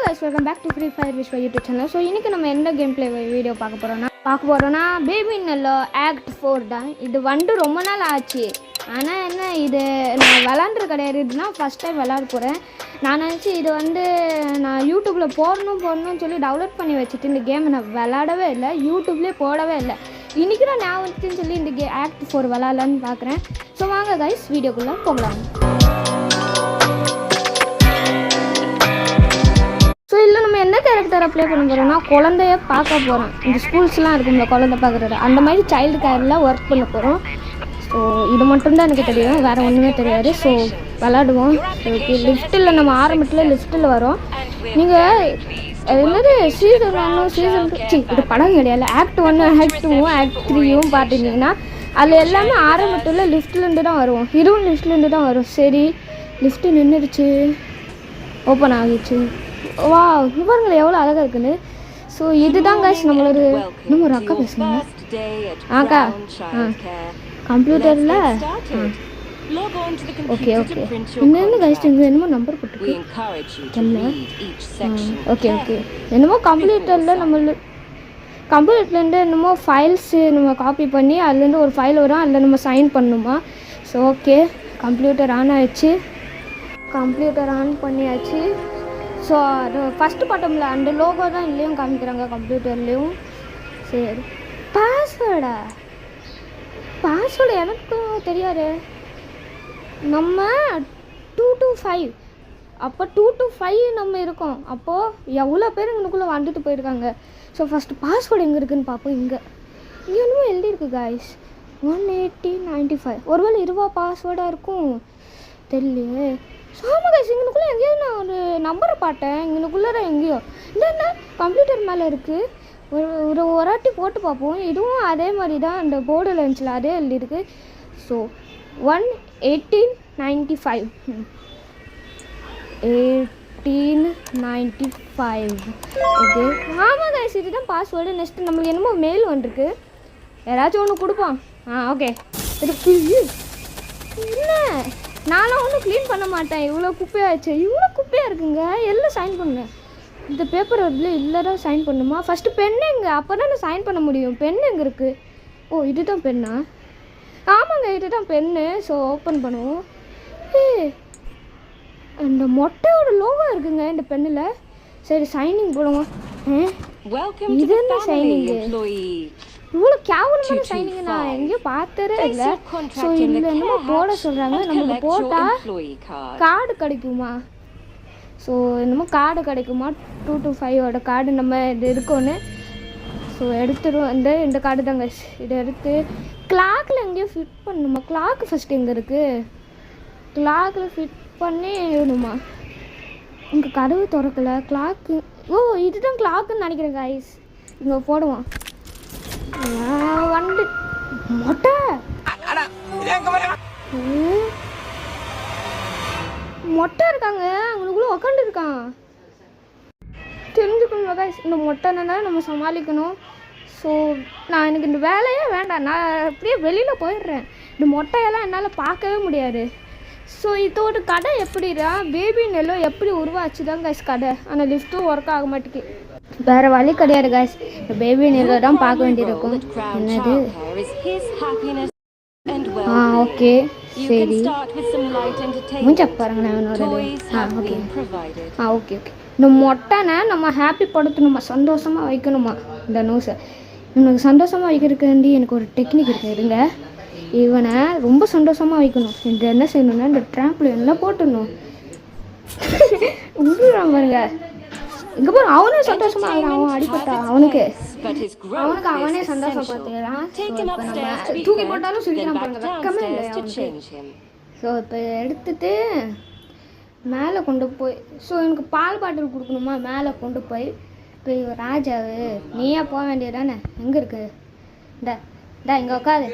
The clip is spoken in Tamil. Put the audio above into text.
guys, welcome back to Free Fire Vishwa YouTube channel. So இன்னைக்கு நம்ம என்ன கேம் ப்ளே வீடியோ பார்க்க போறோம்னா பேபி நல்ல ஆக்ட் 4 தான். இது வந்து ரொம்ப நாள் ஆச்சு. ஆனா என்ன இது நான் விளையாண்டுற கிடையாது. இதுதான் ஃபர்ஸ்ட் டைம் விளையாட போறேன். நான் நினைச்சு இது வந்து நான் யூடியூப்ல போடணும்னு சொல்லி டவுன்லோட் பண்ணி வச்சிட்டு இந்த கேம் நான் விளையாடவே இல்லை. யூடியூப்லயே போடவே இல்லை. இன்னைக்கு தான் நான் வந்துன்னு சொல்லி இந்த ஆக்ட் 4 விளையாடலான்னு பார்க்குறேன். ஸோ வாங்க கைஸ் வீடியோக்குள்ளே போகலாம். ஸோ இல்லை நம்ம என்ன கேரக்டரை ப்ளே பண்ண போகிறோம்னா குழந்தைய பார்க்க போகிறோம். இந்த ஸ்கூல்ஸ்லாம் இருக்கும்ல குழந்தை பார்க்குறது அந்த மாதிரி சைல்டு கேரில் ஒர்க் பண்ண போகிறோம். ஸோ இது மட்டும்தான் எனக்கு தெரியும், வேறு ஒன்றுமே தெரியாது. ஸோ விளாடுவோம். லிஃப்ட்டில் நம்ம ஆரம்பத்தில் லிஃப்ட்டில் வரோம். நீங்கள் என்னது சீசன் 1 சீசன் 2 இது படம் கிடையாது. ஆக்ட் 1 ஆக்ட் 2 ஆக்ட் 3யும் பார்த்துட்டிங்கன்னா அதில் எல்லாமே ஆரம்பத்தில் லிஃப்ட்லேருந்து தான் வருவோம். இதுவும் லிஃப்ட்லேருந்து தான் வரும். சரி லிஃப்ட்டு நின்றுடுச்சு, ஓப்பன் ஆகிடுச்சு. வா இவருங்களை எவ்வளோ அழகாக இருக்குன்னு. ஸோ இதுதான் கைஸ் நம்மளோட இன்னும் ஒரு அக்கா பேசுனாங்க. அக்கா கம்ப்யூட்டரில் ஓகே ஓகே என்னென்ன கைஸ் இங்கே என்னமோ நம்பர் போட்டுருக்கு தெரியல. ஓகே ஓகே என்னமோ கம்ப்யூட்டர்லேருந்து என்னமோ ஃபைல்ஸு நம்ம காப்பி பண்ணி அதுலேருந்து ஒரு ஃபைல் வரும், அதில் நம்ம சைன் பண்ணணுமா. ஸோ ஓகே கம்ப்யூட்டர் ஆன் ஆயிடுச்சு. கம்ப்யூட்டர் ஆன் பண்ணியாச்சு. ஸோ அது ஃபஸ்ட்டு பட்டமில் அந்த லோகோ தான் இல்லையும் காமிக்கிறாங்க கம்ப்யூட்டர்லேயும். சரி பாஸ்வேர்டு எனக்கும் தெரியாது. நம்ம 2 to 5 அப்போ 2 to 5 நம்ம இருக்கோம். அப்போது எவ்வளோ பேர் இங்கனுக்குள்ளே வந்துட்டு போயிருக்காங்க. ஸோ ஃபஸ்ட்டு பாஸ்வேர்டு எங்கே இருக்குதுன்னு பார்ப்போம். இங்கே என்னமோ எழுதியிருக்கு காய்ஸ் 18095. ஒருவேளை 20 பாஸ்வேர்டாக இருக்கும் தெரியலையே. ஆமாம் கைஸ் இங்கனுக்குள்ளே எங்கேயோ நான் ஒரு நம்பரை பார்த்தேன். இங்கனுக்குள்ளே எங்கேயோ இந்த கம்ப்யூட்டர் மேலே இருக்குது. ஒரு வாட்டி போட்டு பார்ப்போம். இதுவும் அதே மாதிரி தான் அந்த போர்டில் இருந்துச்சுல அதே எழுதியிருக்கு. So 1895 okay. ஆமாம் கைஸ் இதுதான் பாஸ்வேர்டு. நெக்ஸ்ட்டு நம்மளுக்கு என்னமோ மெயில் வந்துருக்கு. யாராச்சும் ஒன்று கொடுப்போம். ஓகே என்ன நானும் ஒன்றும் க்ளீன் பண்ண மாட்டேன். இவ்வளோ குப்பையாச்சு, இவ்வளோ குப்பையாக இருக்குங்க. எல்லாம் சைன் பண்ணேன். இந்த பேப்பர் வரல இல்லை தான் சைன் பண்ணுமா. ஃபஸ்ட்டு பெண்ணு எங்கே, அப்போ தான் நான் சைன் பண்ண முடியும். பெண்ணு எங்கே இருக்குது? ஓ இதுதான் பெண்ணா? ஆமாங்க இதுதான் பெண்ணு. ஸோ ஓப்பன் பண்ணுவோம். அந்த மொட்டையோட லோகோ இருக்குங்க இந்த பெண்ணில். சரி சைனிங் போடுவோம். இது என்ன சைனிங்கு? இவ்வளோ கேவலமான சைனிங் நான் எங்கேயும் பார்த்ததே இல்லை. ஸோ இதில் என்னமோ போட சொல்கிறாங்க. நம்மளுக்கு போட்டால் கார்டு கிடைக்குமா? ஸோ என்னமோ கார்டு கிடைக்குமா 2 to 5 கார்டு நம்ம இது இருக்கோன்னு. ஸோ எடுத்துடும். இந்த கார்டு தாங்க. இதை எடுத்து கிளாக்கில் எங்கேயும் ஃபிட் பண்ணணுமா? கிளாக்கு ஃபஸ்ட்டு எங்கே இருக்குது? கிளாக்கில் ஃபிட் பண்ணி வேணுமா? இங்கே கதவு திறக்கலை. கிளாக்கு ஓ இதுதான் கிளாக்குன்னு நினைக்கிறேன் கைஸ். இங்கே போடுவோம். வந்து மொட்டை மொட்டை இருக்காங்க அவங்களுக்குள்ள உக்காண்டு இருக்கான். தெரிஞ்சுக்கணும் கைஸ் இந்த மொட்டைன்னா நம்ம சமாளிக்கணும். ஸோ எனக்கு இந்த வேலையே வேண்டாம். நான் அப்படியே வெளியில் போயிடுறேன். இந்த மொட்டையெல்லாம் என்னால் பார்க்கவே முடியாது. ஸோ இதோட கடை எப்படிடா பேபி நெல்லோ எப்படி உருவாச்சு தான் கைஸ் கடை. ஆனால் லிஃப்ட்டும் ஒர்க் ஆக மாட்டேங்குது. வேறு வழி கிடையாது கைஸ். பேபி நெல்லோ தான் பார்க்க வேண்டியிருக்கும். என்னது ஓகே சரி முடிஞ்ச பாருங்க என்னோட ஓகே ஓகே ஓகே. இந்த மொட்டைனை நம்ம ஹாப்பி படுத்தணுமா, சந்தோஷமாக வைக்கணுமா. இந்த நியூஸை இவனுக்கு சந்தோஷமாக வைக்கிறதுக்கு எனக்கு ஒரு டெக்னிக் இருக்குது. இருங்க இவனை ரொம்ப சந்தோஷமாக வைக்கணும். இந்த என்ன செய்யணும்னா இந்த ட்ராம்பில் எல்லாம் போட்டுடணும். உருவான் பாருங்க இங்கே போகிற அவனே சந்தோஷமாக ஆகிறான். அவன் அடிப்பட்டா அவனுக்கு அவனே சந்தோஷம் பார்த்துக்கிறான். தூக்கி போட்டாலும் சொல்லிக்கிறான் பாருங்க, வெக்கமே இல்லை அவனுக்கு. ஸோ இப்போ எடுத்துட்டு மேலே கொண்டு போய் ஸோ எனக்கு பால் பாட்டில் கொடுக்கணுமா மேலே கொண்டு போய். இப்போ ராஜாவு நீயா போக வேண்டியது தானே. எங்கே இருக்குது? இந்தா இங்கே உட்காது